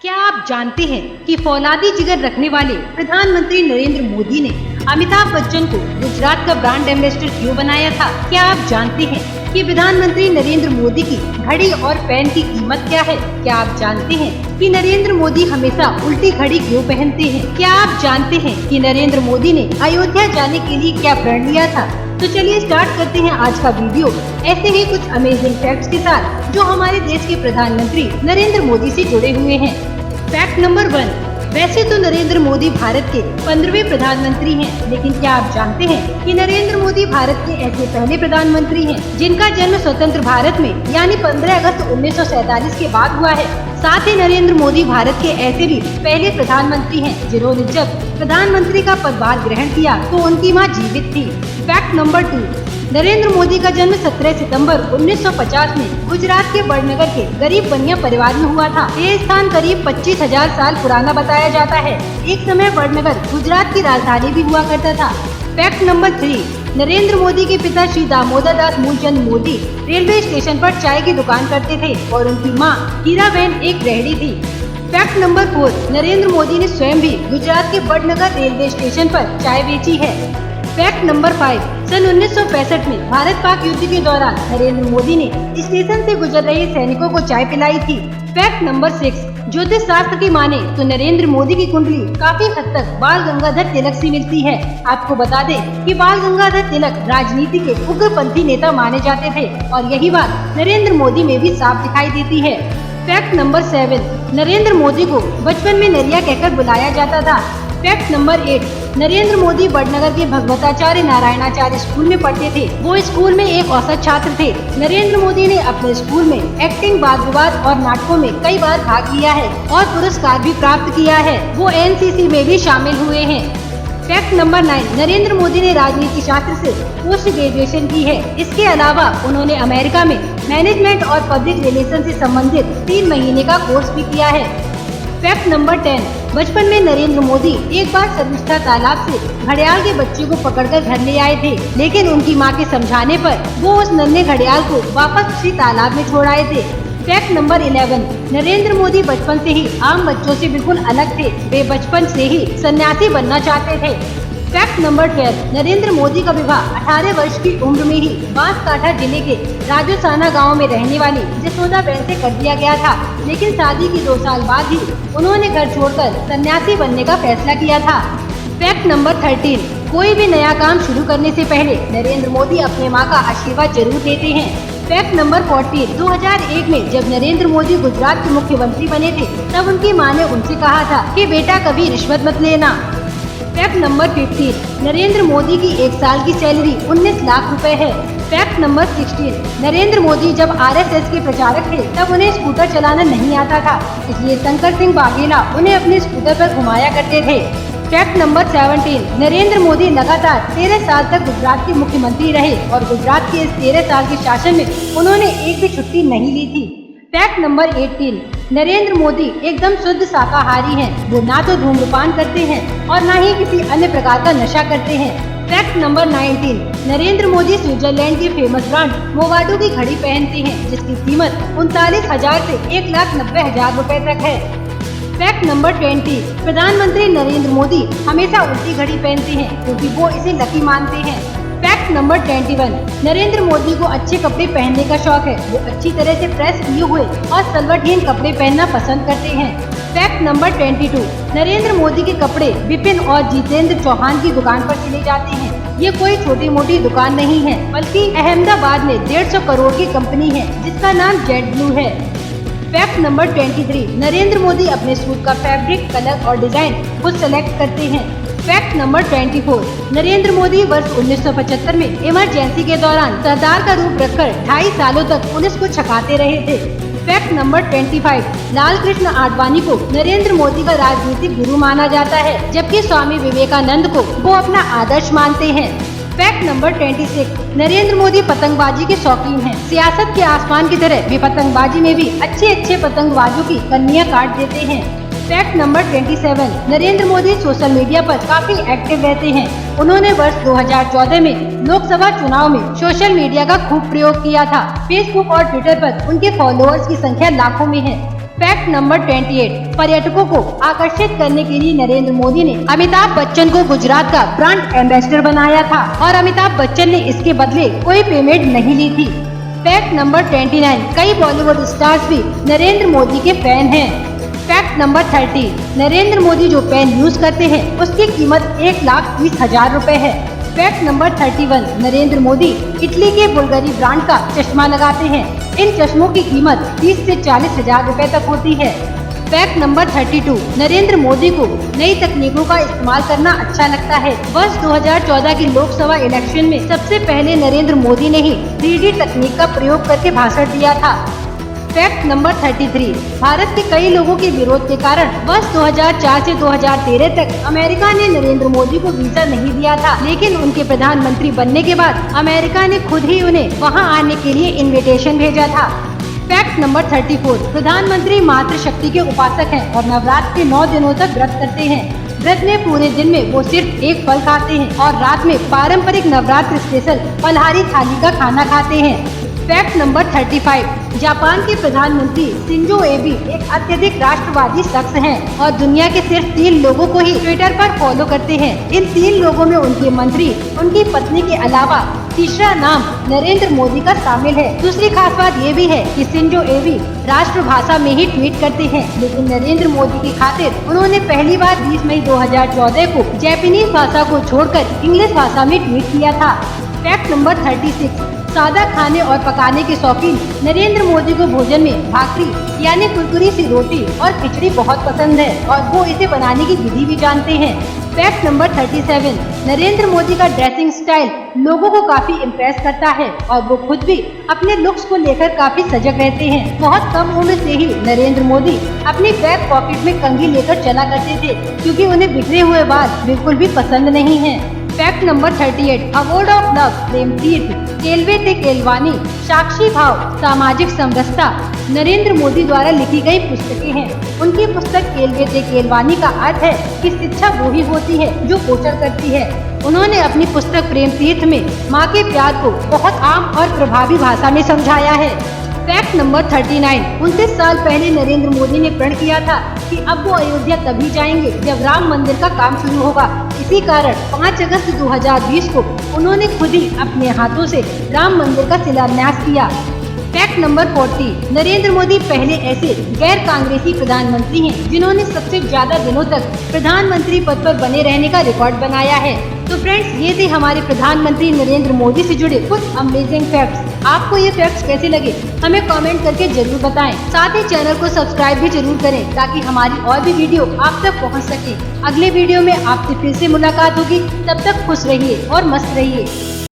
क्या आप जानते हैं कि फौलादी जिगर रखने वाले प्रधानमंत्री नरेंद्र मोदी ने अमिताभ बच्चन को गुजरात का ब्रांड एम्बेसडर क्यों बनाया था? क्या आप जानते हैं कि प्रधानमंत्री नरेंद्र मोदी की घड़ी और पेन की कीमत क्या है? क्या आप जानते हैं कि नरेंद्र मोदी हमेशा उल्टी घड़ी क्यों पहनते हैं? क्या आप जानते हैं कि नरेंद्र मोदी ने अयोध्या जाने के लिए क्या प्रण लिया था? तो चलिए स्टार्ट करते हैं आज का वीडियो ऐसे ही कुछ अमेजिंग फैक्ट्स के साथ जो हमारे देश के प्रधानमंत्री नरेंद्र मोदी से जुड़े हुए हैं। फैक्ट नंबर 1, वैसे तो नरेंद्र मोदी भारत के 15वें प्रधानमंत्री हैं, लेकिन क्या आप जानते हैं कि नरेंद्र मोदी भारत के ऐसे पहले प्रधानमंत्री हैं जिनका जन्म स्वतंत्र भारत में यानी 15 अगस्त 1947 के बाद हुआ है। साथ ही नरेंद्र मोदी भारत के ऐसे भी पहले प्रधानमंत्री हैं जिन्होंने जब प्रधानमंत्री का पदभार ग्रहण किया तो उनकी मां जीवित थी। फैक्ट नंबर 2, नरेंद्र मोदी का जन्म 17 सितंबर 1950 में गुजरात के बड़नगर के गरीब बनिया परिवार में हुआ था। ये स्थान करीब 25,000 साल पुराना बताया जाता है। एक समय बड़नगर गुजरात की राजधानी भी हुआ करता था। फैक्ट नंबर 3, नरेंद्र मोदी के पिता श्री दामोदर दास मूलचंद मोदी रेलवे स्टेशन पर चाय की दुकान करते थे और उनकी मां हीराबेन एक रेहड़ी थी। फैक्ट नंबर 4, नरेंद्र मोदी ने स्वयं भी गुजरात के बड़नगर रेलवे स्टेशन पर चाय बेची है। फैक्ट नंबर 5, सन 1965 में भारत पाक युद्ध के दौरान नरेंद्र मोदी ने स्टेशन से गुजर रहे सैनिकों को चाय पिलाई थी। फैक्ट नंबर 6, ज्योतिष शास्त्र की माने तो नरेंद्र मोदी की कुंडली काफी हद तक बाल गंगाधर तिलक से मिलती है। आपको बता दें कि बाल गंगाधर तिलक राजनीति के उग्रपंथी नेता माने जाते थे और यही बात नरेंद्र मोदी में भी साफ दिखाई देती है। फैक्ट नंबर 7, नरेंद्र मोदी को बचपन में नरिया कहकर बुलाया जाता था। फैक्ट नंबर 8, नरेंद्र मोदी बड़नगर के भगवताचार्य नारायणाचार्य स्कूल में पढ़ते थे। वो स्कूल में एक औसत छात्र थे। नरेंद्र मोदी ने अपने स्कूल में एक्टिंग, वाद विवाद और नाटकों में कई बार भाग लिया है और पुरस्कार भी प्राप्त किया है। वो एनसीसी में भी शामिल हुए हैं। फैक्ट नंबर 9, नरेंद्र मोदी ने राजनीति शास्त्र से पोस्ट ग्रेजुएशन की है। इसके अलावा उन्होंने अमेरिका में मैनेजमेंट और पब्लिक रिलेशन से संबंधित 3 महीने का कोर्स भी किया है। फैक्ट नंबर 10, बचपन में नरेंद्र मोदी एक बार शर्मिष्ठा तालाब से घड़ियाल के बच्चे को पकड़कर घर ले आए थे, लेकिन उनकी मां के समझाने पर वो उस नन्हे घड़ियाल को वापस उसी तालाब में छोड़ आए थे। फैक्ट नंबर 11, नरेंद्र मोदी बचपन से ही आम बच्चों से बिल्कुल अलग थे। वे बचपन से ही सन्यासी बनना चाहते थे। फैक्ट नंबर 12, नरेंद्र मोदी का विवाह 18 वर्ष की उम्र में ही बांसकाठा जिले के राजोसाना गांव में रहने वाली जसोदाबेन से कर दिया गया था, लेकिन शादी के 2 साल बाद ही उन्होंने घर छोड़कर सन्यासी बनने का फैसला किया था। फैक्ट नंबर 13, कोई भी नया काम शुरू करने से पहले नरेंद्र मोदी अपने मां का आशीर्वाद जरूर लेते हैं। फैक्ट नंबर 14, 2001 में जब नरेंद्र मोदी गुजरात के मुख्यमंत्री बने थे तब उनकी मां ने उनसे कहा था कि बेटा कभी रिश्वत मत लेना। फैक्ट नंबर 15, नरेंद्र मोदी की 1 साल की सैलरी 19 लाख रुपए है। फैक्ट नंबर 16, नरेंद्र मोदी जब आरएसएस के प्रचारक थे तब उन्हें स्कूटर चलाना नहीं आता था, इसलिए शंकर सिंह वाघेला उन्हें अपने स्कूटर पर घुमाया करते थे। फैक्ट नंबर 17, नरेंद्र मोदी लगातार 13 साल तक गुजरात के मुख्यमंत्री रहे और गुजरात के इस 13 साल के शासन में उन्होंने एक भी छुट्टी नहीं ली थी। फैक्ट नंबर 18, नरेंद्र मोदी एकदम शुद्ध शाकाहारी हैं। वो ना तो धूम्रपान करते हैं और ना ही किसी अन्य प्रकार का नशा करते हैं। Fact number 19, Narendra Modi Switzerland की फेमस ब्रांड मोवाडो की घड़ी पहनते हैं जिसकी कीमत 39,000 से 1,90,000 रुपए तक है। फैक्ट नंबर 20, प्रधानमंत्री नरेंद्र मोदी हमेशा उल्टी घड़ी पहनते हैं क्योंकि वो इसे लकी मानते हैं। फैक्ट नंबर 21, नरेंद्र मोदी को अच्छे कपड़े पहनने का शौक है। वो अच्छी तरह से प्रेस किए हुए और सलवटहीन कपड़े पहनना पसंद करते हैं। फैक्ट नंबर 22, नरेंद्र मोदी के कपड़े विपिन और जितेंद्र चौहान की दुकान पर सिले जाते हैं। ये कोई छोटी मोटी दुकान नहीं है, बल्कि अहमदाबाद में 150 करोड़ की कंपनी है जिसका नाम जेट ब्लू है। फैक्ट नंबर 23, नरेंद्र मोदी अपने सूट का फैब्रिक, कलर और डिजाइन खुद सेलेक्ट करते हैं। फैक्ट नंबर 24, नरेंद्र मोदी वर्ष 1975 में इमरजेंसी के दौरान सरदार का रूप रखकर 2.5 सालों तक पुलिस को छकाते रहे थे। फैक्ट नंबर 25, लाल कृष्ण आडवाणी को नरेंद्र मोदी का राजनीतिक गुरु माना जाता है, जबकि स्वामी विवेकानंद को वो अपना आदर्श मानते हैं। फैक्ट नंबर 26, नरेंद्र मोदी पतंगबाजी के शौकीन हैं। सियासत के आसमान की तरह वे पतंगबाजी में भी अच्छे पतंगबाजों की कन्नियां काट देते हैं। Fact number 27, Narendra Modi social media पर काफी एक्टिव रहते हैं। उन्होंने वर्ष 2014 में लोकसभा चुनाव में सोशल मीडिया का खूब प्रयोग किया था। फेसबुक और ट्विटर पर उनके फॉलोअर्स की संख्या लाखों में है। फैक्ट नंबर 28, पर्यटकों को आकर्षित करने के लिए नरेंद्र मोदी ने अमिताभ बच्चन को गुजरात का ब्रांड एम्बेसडर बनाया था और अमिताभ बच्चन ने इसके बदले कोई पेमेंट नहीं ली थी। फैक्ट नंबर 29, कई बॉलीवुड स्टार्स भी नरेंद्र मोदी के फैन हैं। फैक्ट नंबर 30, नरेंद्र मोदी जो पेन यूज करते हैं उसकी कीमत 1,20,000 रुपए है। Fact number 31, Narendra Modi Italy के बुल्गारी ब्रांड का चश्मा लगाते हैं। इन चश्मों की कीमत 30 से 40,000 रुपए तक होती है। फैक्ट नंबर 32, नरेंद्र मोदी को नई तकनीकों का इस्तेमाल करना अच्छा लगता है। वर्ष 2014 की लोकसभा इलेक्शन में सबसे पहले नरेंद्र मोदी ने ही 3D तकनीक का प्रयोग करके भाषण दिया था। फैक्ट नंबर 33, भारत के कई लोगों के विरोध के कारण वर्ष 2004 से 2013 तक अमेरिका ने नरेंद्र मोदी को वीजा नहीं दिया था, लेकिन उनके प्रधानमंत्री बनने के बाद अमेरिका ने खुद ही उन्हें वहां आने के लिए इनविटेशन भेजा था। फैक्ट नंबर 34, प्रधानमंत्री मातृशक्ति के उपासक हैं और नवरात्र के 9 दिनों तक व्रत करते हैं। व्रत में पूरे दिन में वो सिर्फ एक फल खाते हैं और रात में पारंपरिक नवरात्र स्पेशल फलाहारी थाली का खाना खाते हैं। फैक्ट नंबर 35, जापान के प्रधानमंत्री शिंजो एबे एक अत्यधिक राष्ट्रवादी शख्स हैं और दुनिया के सिर्फ 3 लोगों को ही ट्विटर पर फॉलो करते हैं। इन 3 लोगों में उनके मंत्री, उनकी पत्नी के अलावा तीसरा नाम नरेंद्र मोदी का शामिल है। दूसरी खास बात ये भी है कि शिंजो एबे राष्ट्रभाषा में ही ट्वीट करते हैं, लेकिन नरेंद्र मोदी की खातिर उन्होंने पहली बार 20 मई 2014 को जापानीज भाषा को छोड़कर इंग्लिश भाषा में ट्वीट किया था। फैक्ट नंबर 36, सादा खाने और पकाने के शौकीन नरेंद्र मोदी को भोजन में भाकरी यानी कुरकुरी सी रोटी और खिचड़ी बहुत पसंद है और वो इसे बनाने की विधि भी जानते हैं। फैक्ट नंबर 37, नरेंद्र मोदी का ड्रेसिंग स्टाइल लोगों को काफी इम्प्रेस करता है और वो खुद भी अपने लुक्स को लेकर काफी सजग रहते हैं। बहुत कम उम्र से ही नरेंद्र मोदी अपनी बैक पॉकेट में कंघी लेकर चला करते थे, क्योंकि उन्हें बिखरे हुए बाल बिल्कुल भी पसंद नहीं है। Fact number 38, award of love प्रेम तीर्थ, केलवे ते केलवानी, साक्षी भाव, सामाजिक समरसता नरेंद्र मोदी द्वारा लिखी गई पुस्तकें हैं। उनकी पुस्तक केलवे ते केलवानी का अर्थ है कि शिक्षा वो ही होती है जो पोषण करती है। उन्होंने अपनी पुस्तक प्रेम तीर्थ में माँ के प्यार को बहुत आम और प्रभावी भाषा में समझाया है। फैक्ट नंबर 39, 29 साल पहले नरेंद्र मोदी ने प्रण किया था कि अब वो अयोध्या तभी जाएंगे जब राम मंदिर का काम शुरू होगा। इसी कारण 5 अगस्त 2020 को उन्होंने खुद ही अपने हाथों से राम मंदिर का शिलान्यास किया। फैक्ट नंबर 40, नरेंद्र मोदी पहले ऐसे गैर कांग्रेसी प्रधानमंत्री हैं जिन्होंने सबसे ज्यादा दिनों तक प्रधानमंत्री पद पर बने रहने का रिकॉर्ड बनाया है। तो फ्रेंड्स, ये थे हमारे प्रधानमंत्री नरेंद्र मोदी से जुड़े कुछ अमेजिंग फैक्ट्स। आपको ये फैक्ट्स कैसे लगे हमें कमेंट करके जरूर बताएं। साथ ही चैनल को सब्सक्राइब भी जरूर करें ताकि हमारी और भी वीडियो आप तक पहुंच सके। अगले वीडियो में आपसे फिर से मुलाकात होगी, तब तक खुश रहिए और मस्त रहिए।